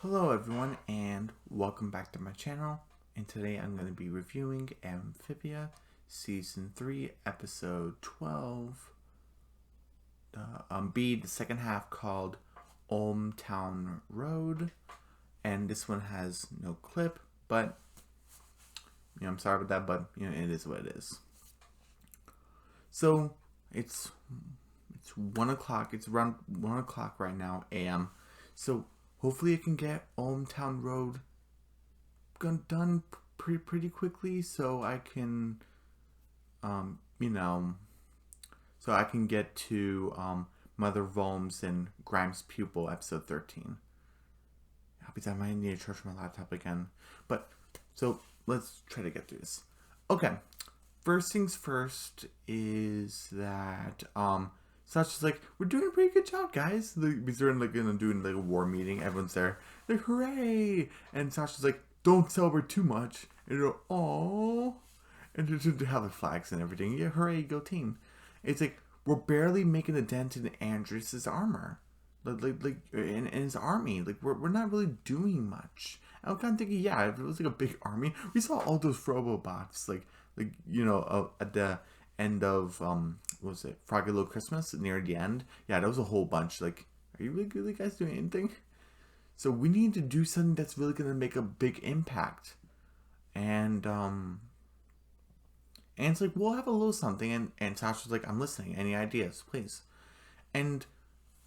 Hello everyone and welcome back to my channel, and today I'm going to be reviewing Amphibia Season 3 Episode 12 B, the second half, called Town Road. And this one has no clip, but I'm sorry about that, but it is what it is. So it's 1 o'clock, it's around 1 o'clock right now AM. So hopefully I can get Town Road done pretty quickly, so I can, so I can get to Mother Volms and Grimes' Pupil, episode 13. Because I might need to charge my laptop again. But, so, let's try to get through this. Okay, first things first is that, Sasha's like, we're doing a pretty good job, guys. Because they're doing a war meeting. Everyone's there. Like, hooray! And Sasha's like, don't celebrate too much. And they're like, aww. And they have the flags and everything. Yeah, hooray, go team. It's like, we're barely making a dent in Andrew's armor. Like in his army. Like, we're not really doing much. I'm kind of thinking, yeah, if it was like a big army, we saw all those robobots, at the end of, what was it, Froggy Little Christmas, near the end. Yeah, that was a whole bunch. Like, are you really guys doing anything? So we need to do something that's really going to make a big impact. And it's like, we'll have a little something. And Sasha's like, I'm listening. Any ideas, please? And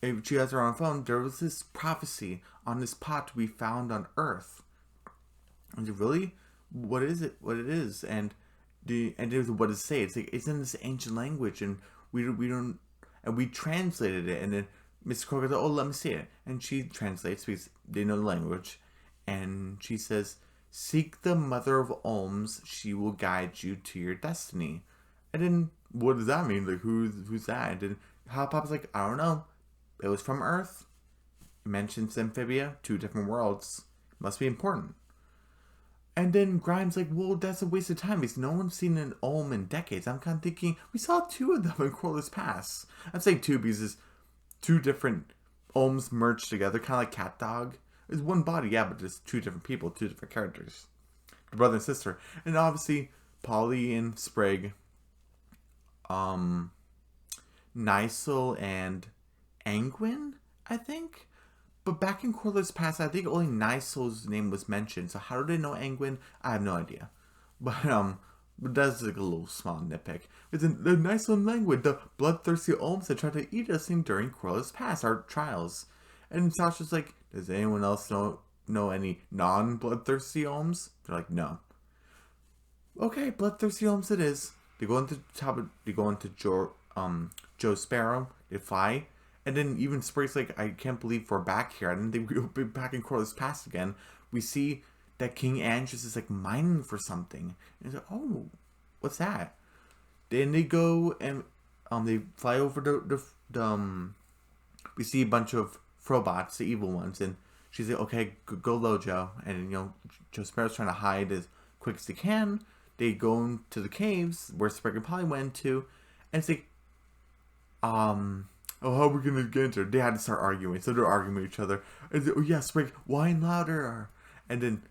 if she has her on phone, there was this prophecy on this pot we found on Earth. And really, what is it? What it is? And there's what it say. It's like, it's in this ancient language, and we don't, and we translated it. And then Miss Crow goes, "Oh, let me see it." And she translates because they know the language, and she says, "Seek the Mother of Olms; she will guide you to your destiny." And then, what does that mean? Like, who's that? And then Hot Pop's like, I don't know. It was from Earth. It mentions Amphibia, 2 different worlds. Must be important. And then Grimes like, well, that's a waste of time because no one's seen an Olm in decades. I'm kind of thinking, we saw 2 of them in Corliss Pass. I'm saying 2 because it's 2 different Olms merged together, kind of like Cat Dog. It's one body, yeah, but there's 2 different people, 2 different characters. The brother and sister. And obviously, Polly and Sprig, Nysel and Angwin, I think. But back in Corliss Pass, I think only Nysel's name was mentioned. So how do they know Angwin? I have no idea. But that's like a little small nitpick. It's in the Nysel and Langwood, the bloodthirsty Olms that tried to eat us during Corliss Pass, our trials. And Sasha's like, does anyone else know any non-bloodthirsty Olms? They're like, no. Okay, bloodthirsty Olms it is. They go into Joe Sparrow. They fly. And then even Sprig's like, I can't believe we're back here. And then we'll be back in Corliss Pass again. We see that King Andrews is like mining for something. And he's like, oh, what's that? Then they go and they fly over we see a bunch of Frobots, the evil ones, and she's like, okay, go low, Joe. And Joe Sparrow's trying to hide as quick as they can. They go into the caves where Sprig and Polly went to, and it's like, oh, how are we gonna get into it? They had to start arguing, so they're arguing with each other. And oh yeah, Sprig, whine louder. And then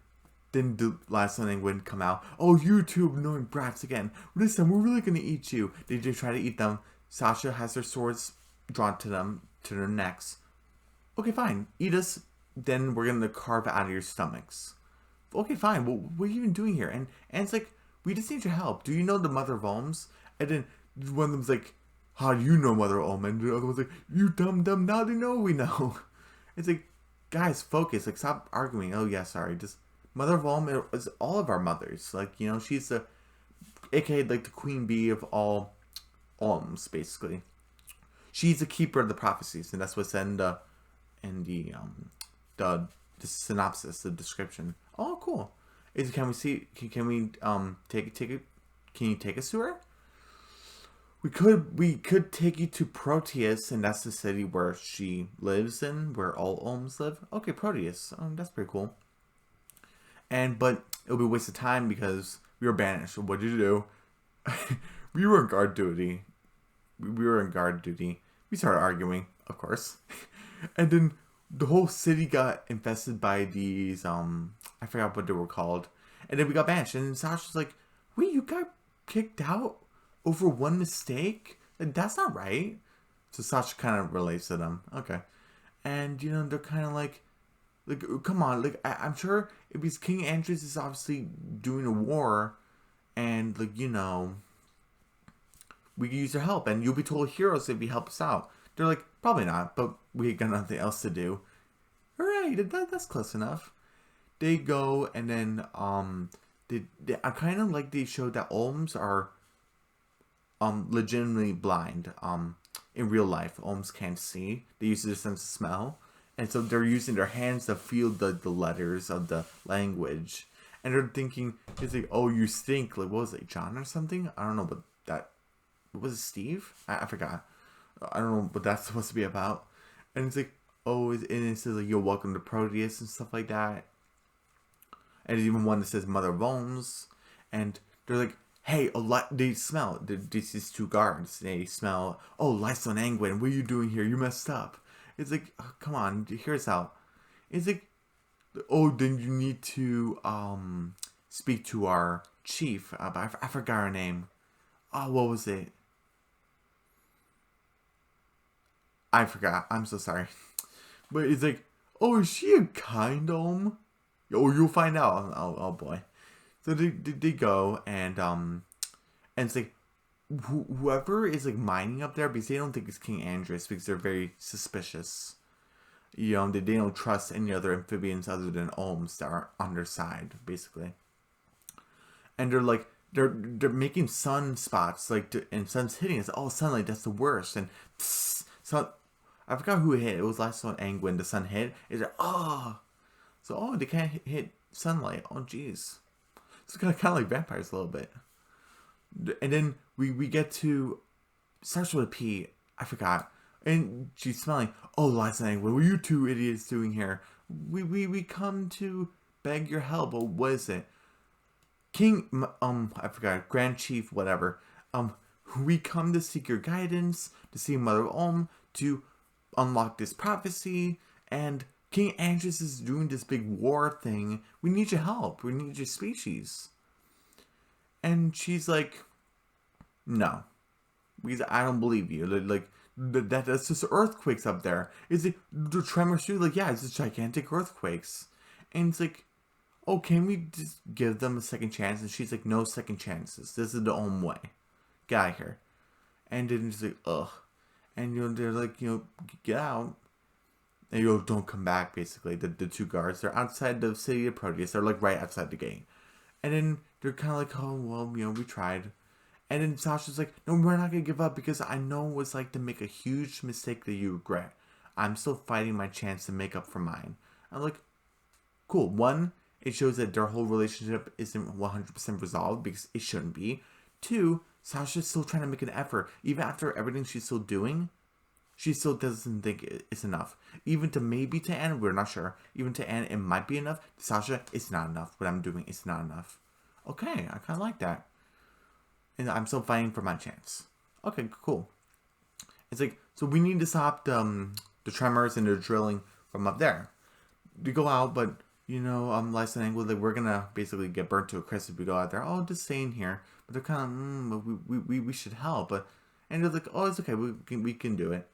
the last one would come out. Oh, you two annoying brats again. This time we're really gonna eat you. They just try to eat them. Sasha has their swords drawn to their necks. Okay, fine, eat us. Then we're gonna carve out of your stomachs. Okay, fine. Well, what are you even doing here? And it's like, we just need your help. Do you know the Mother of Olms? And then one of them's like, how do you know Mother Olm? And the other one's like, you dumb. Now they know we know. It's like, guys, focus. Like, stop arguing. Oh, yeah, sorry. Just, Mother of Olm is all of our mothers. Like, she's the, aka, like, the queen bee of all Olms, basically. She's the keeper of the prophecies. And that's what's in the synopsis, the description. Oh, cool. Can we take it? Can you take us to her? We could take you to Proteus, and that's the city where she lives in, where all Olms live. Okay, Proteus. That's pretty cool. But it'll be a waste of time because we were banished. What did you do? We were on guard duty. We started arguing, of course. And then the whole city got infested by these, I forgot what they were called. And then we got banished. And Sasha's like, wait, you got kicked out over one mistake? Like, that's not right. So Sasha kind of relates to them. Okay. And, they're kind of like, come on. Like, I'm sure if because King Andres is obviously doing a war. And, like, we can use your help. And you'll be total heroes if you help us out. They're like, probably not. But we got nothing else to do. Alright, that's close enough. They go and then, I kind of like they showed that Olms are legitimately blind. In real life, Olms can't see. They use their sense of smell, and so they're using their hands to feel the letters of the language. And they're thinking, it's like, oh, you stink. Like, what was it, John or something? I don't know, but what was it, Steve? I forgot. I don't know what that's supposed to be about. And it's like, oh, and it says like, you're welcome to Proteus and stuff like that. And there's even one that says Mother of Olms. And they're like, hey, they smell. These two guards. They smell, oh, Lysa and Angwin, what are you doing here? You messed up. It's like, oh, come on, hear us out. It's like, oh, then you need to speak to our chief. I forgot her name. Oh, what was it? I forgot. I'm so sorry. But it's like, oh, is she a kind Olm? Oh, you'll find out. Oh boy. So they go and it's like whoever is like mining up there, because they don't think it's King Andres because they're very suspicious. They don't trust any other amphibians other than Olms that are on their side, basically. And they're like they're making sunspots and sun's hitting us. Oh, sunlight, that's the worst. And so I forgot who hit. It was last one Angwin. The sun hit. It's like, oh. So, they can't hit sunlight. Oh, jeez. It's kind of like vampires a little bit. And then we get to, starts with a P. I forgot. And she's smelling, oh, Lysa and Angwin, what are you two idiots doing here? We come to beg your help. Oh, what is it? King, I forgot, Grand Chief, whatever. We come to seek your guidance, to see Mother Olm, to unlock this prophecy, and King Andres is doing this big war thing. We need your help. We need your species. And she's like, no. Because I don't believe you. Like, that's just earthquakes up there. Is it the tremors too? Like, yeah, it's just gigantic earthquakes. And it's like, oh, can we just give them a second chance? And she's like, no second chances. This is the own way. Get out of here. And then she's like, ugh. And, they're like, get out. And don't come back, basically. The two guards, they're outside the city of Proteus. They're like right outside the gate. And then they're kind of like, oh, well, we tried. And then Sasha's like, no, we're not going to give up because I know what it's like to make a huge mistake that you regret. I'm still fighting my chance to make up for mine. I'm like, cool. One, it shows that their whole relationship isn't 100% resolved because it shouldn't be. Two, Sasha's still trying to make an effort. Even after everything she's still doing, she still doesn't think it's enough. Even to Anne, we're not sure. Even to Anne, it might be enough. To Sasha, it's not enough. What I'm doing is not enough. Okay, I kind of like that. And I'm still fighting for my chance. Okay, cool. It's like, so we need to stop the tremors and the drilling from up there. We go out, but, Lysa and Angwin, we're going to basically get burnt to a crisp if we go out there. Oh, just stay in here. But they're kind of, we should help. And they're like, oh, it's okay. We can do it.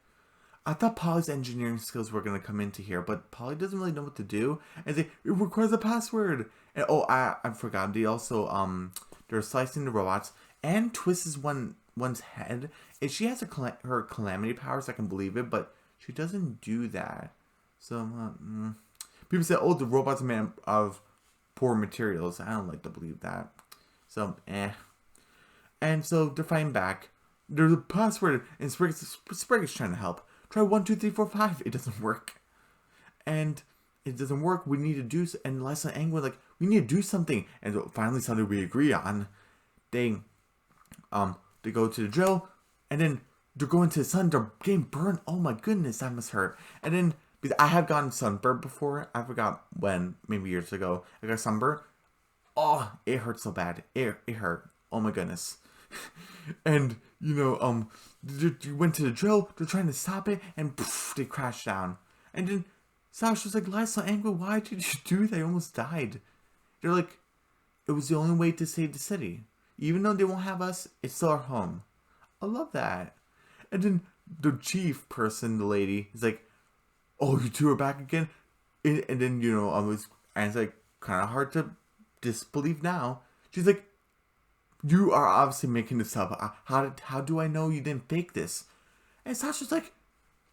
I thought Polly's engineering skills were going to come into here, but Polly doesn't really know what to do. And it requires a password. And I forgot. They also, they're slicing the robots. And twists one's head. And she has her calamity powers, I can believe it, but she doesn't do that. So, people say, oh, the robot's made of poor materials. I don't like to believe that. So, And so they're fighting back. There's a password, and Sprig is trying to help. Try 1, 2, 3, 4, 5. It doesn't work. And it doesn't work. We need to do, and Lysa and Angwin, we need to do something. And finally something we agree on. They go to the drill, and then they're going to the sun. They're getting burned. Oh my goodness, that must hurt. And then, because I have gotten sunburned before. I forgot when, maybe years ago. I got sunburned. Oh, it hurt so bad. It hurt. Oh my goodness. And, they went to the drill. They're trying to stop it, and poof, they crashed down. And then Sasha's like, Lysol Angua, why did you do that? You almost died. They're like, it was the only way to save the city. Even though they won't have us, it's still our home. I love that. And then the chief person, the lady, is like, oh, you two are back again? And then, and it's like, kind of hard to disbelieve now. She's like, you are obviously making this up. How do I know you didn't fake this? And Sasha's like,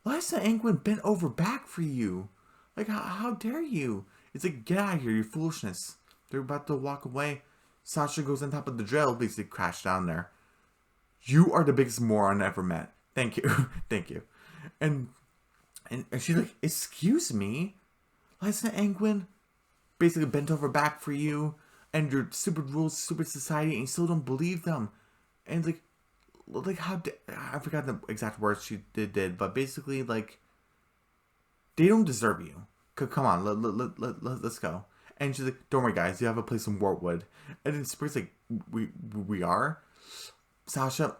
Lysa Angwin bent over back for you. Like, how dare you? It's like, get out of here, you foolishness. They're about to walk away. Sasha goes on top of the drill, basically crash down there. You are the biggest moron I ever met. Thank you. Thank you. And she's like, excuse me? Lysa Angwin basically bent over back for you and your stupid rules, stupid society, and you still don't believe them. And like how I forgot the exact words she did, but basically like they don't deserve you. Come on, let's go. And she's like, don't worry guys, you have a place in Wartwood. And then Spring's like, we are? Sasha,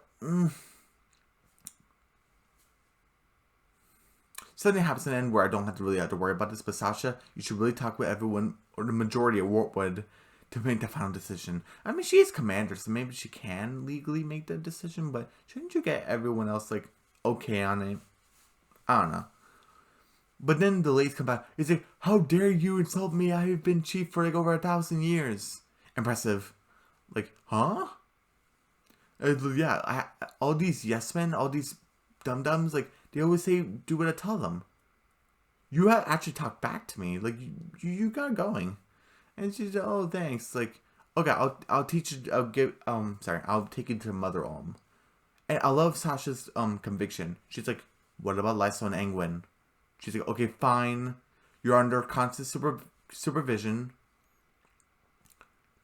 Something happens in the end where I don't have to worry about this, but Sasha, you should really talk with everyone, or the majority of Wartwood, to make the final decision. I mean, she is commander, so maybe she can legally make the decision, but shouldn't you get everyone else, like, okay on it? I don't know. But then the ladies come back. It's like, how dare you insult me? I have been chief for like over 1,000 years. Impressive. Like, huh? Yeah, all these yes men, all these dum-dums, like, they always say, do what I tell them. You have actually talked back to me. Like, you got going. And she's like, oh, thanks. Like, okay, I'll teach you, I'll take you to Mother Olm. And I love Sasha's conviction. She's like, what about Lysa and Angwin? She's like, okay, fine. You're under constant supervision.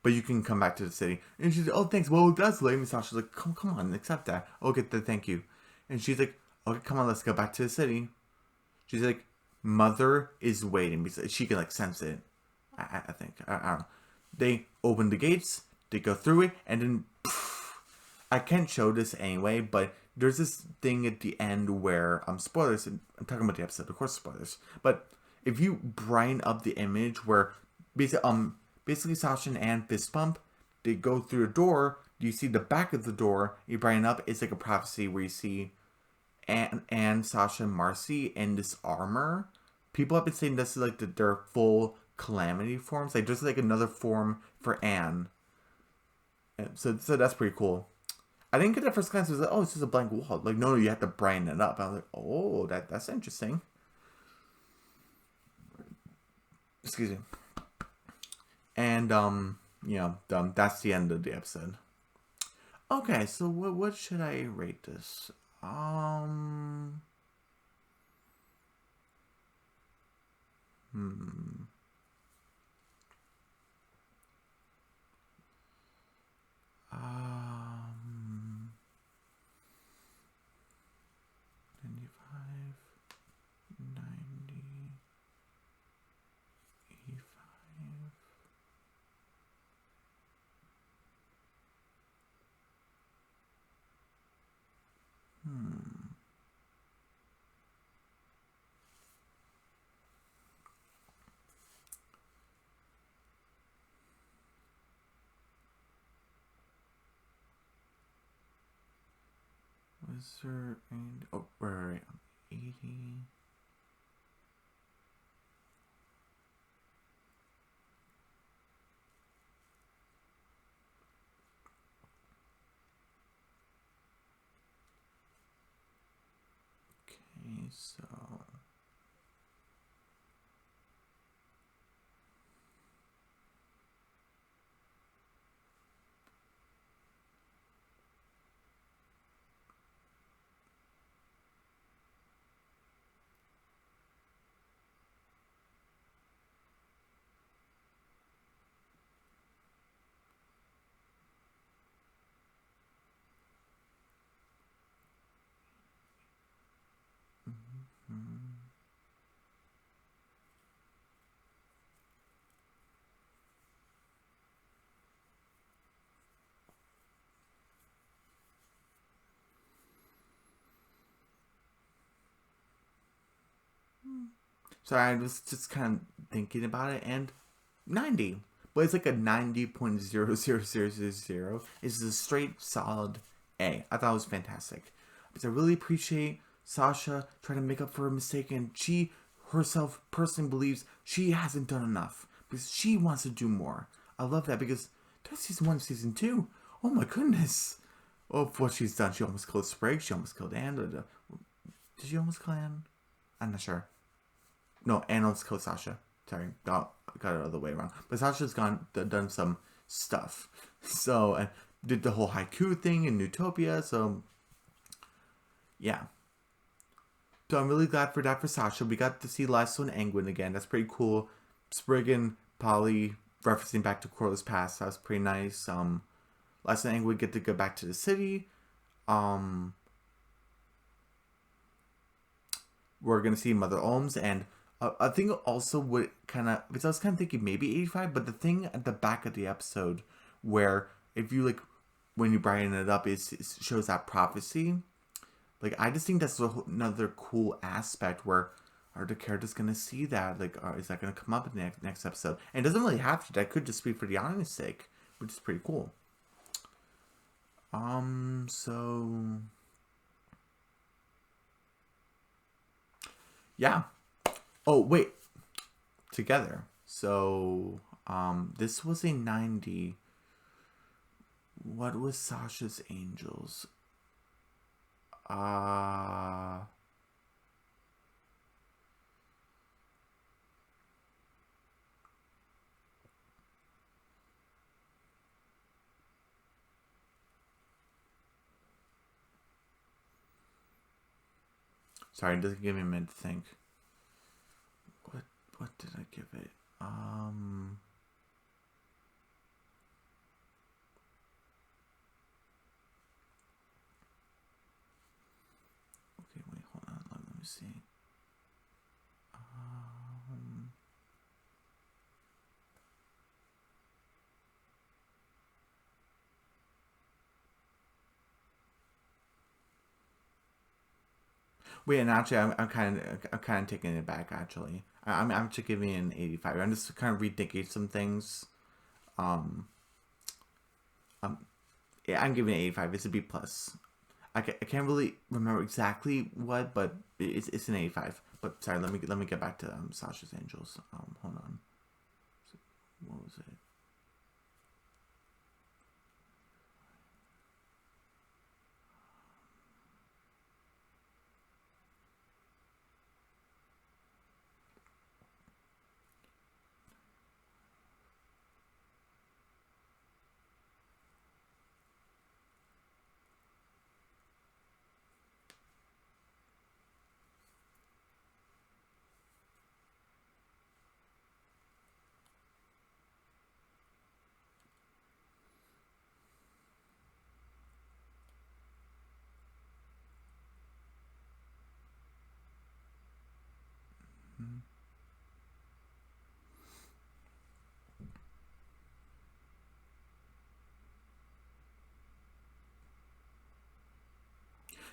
But you can come back to the city. And she's like, oh, thanks. Well, that's lame. And Sasha's like, come on, accept that. Okay, thank you. And she's like, okay, come on, let's go back to the city. She's like, Mother is waiting. She can, like, sense it. I think. I don't know. They open the gates. They go through it. And then, I can't show this anyway, but there's this thing at the end where, spoilers, I'm talking about the episode, of course spoilers, but if you brighten up the image where, basically Sasha and Anne fist bump, they go through a door, you see the back of the door, you brighten up, it's like a prophecy where you see Anne, Sasha, and Marcy in this armor. People have been saying this is like their full calamity forms, like there's like another form for Anne. So that's pretty cool. I didn't get that first glance. It was like, oh, it's just a blank wall. Like, no, you have to brighten it up. I was like, oh, that's interesting. Excuse me. And, that's the end of the episode. Okay, so what should I rate this? Was there any... Oh, right. 80... Okay, so... So I was just kind of thinking about it, and 90. But it's like a 90.00000. It's a straight solid A. I thought it was fantastic. Because I really appreciate Sasha trying to make up for a mistake, and she herself personally believes she hasn't done enough. Because she wants to do more. I love that because that's season 1, season 2. Oh my goodness. Oh, what she's done. She almost killed Sprig. She almost killed Anne. Did she almost kill Anne? I'm not sure. No, Anne almost killed Sasha. Sorry, got it the other way around. But Sasha's done some stuff. So, and did the whole haiku thing in Utopia. So, yeah. So I'm really glad for that for Sasha. We got to see Lasso and Angwin again. That's pretty cool. Sprig and Polly referencing back to Corliss past. That was pretty nice. Lasso and Angwin get to go back to the city. We're gonna see Mother Ohms, and I think also would kind of, because I was kind of thinking maybe 85, but the thing at the back of the episode where if you like when you brighten it up, it shows that prophecy. Like, I just think that's another cool aspect where are the characters gonna see that? Like, is that gonna come up in the next episode? And it doesn't really have to. That could just be for the honest sake, which is pretty cool. So yeah. Oh wait, together. So this was a 90. What was Sasha's Angels? Sorry, it doesn't give me a minute to think. What did I give it? Okay, wait, hold on. Let me see. Wait, and actually, I'm kind of taking it back. Actually, I'm actually giving it an 85. I'm just kind of rethinking some things. Yeah, I'm giving it 85. It's a B plus. I can't really remember exactly what, but it's an 85. But sorry, let me get back to Sasha's Angels. Hold on. What was it?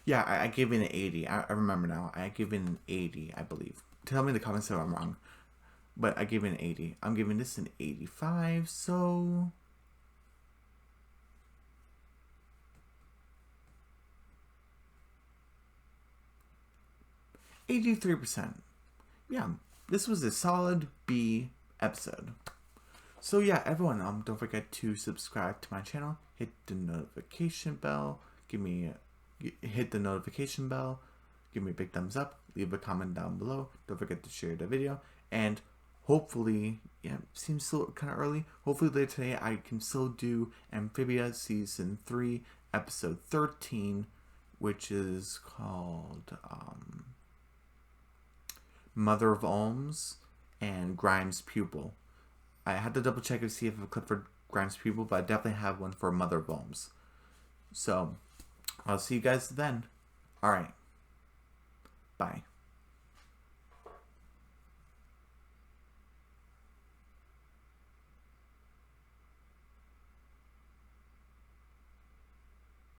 Yeah, I gave it an 80. I remember now. I gave it an 80, I believe. Tell me in the comments if I'm wrong. But I gave it an 80. I'm giving this an 85, so 83%. Yeah, this was a solid B episode. So yeah, everyone, don't forget to subscribe to my channel, hit the notification bell, hit the notification bell, give me a big thumbs up, leave a comment down below, don't forget to share the video, and hopefully, yeah, seems still kind of early, hopefully later today I can still do Amphibia Season 3, Episode 13, which is called Mother of Ohms and Grimes' Pupil. I had to double check to see if I have a clip for Grimes' Pupil, but I definitely have one for Mother of Ohms. So, I'll see you guys then. Alright. Bye.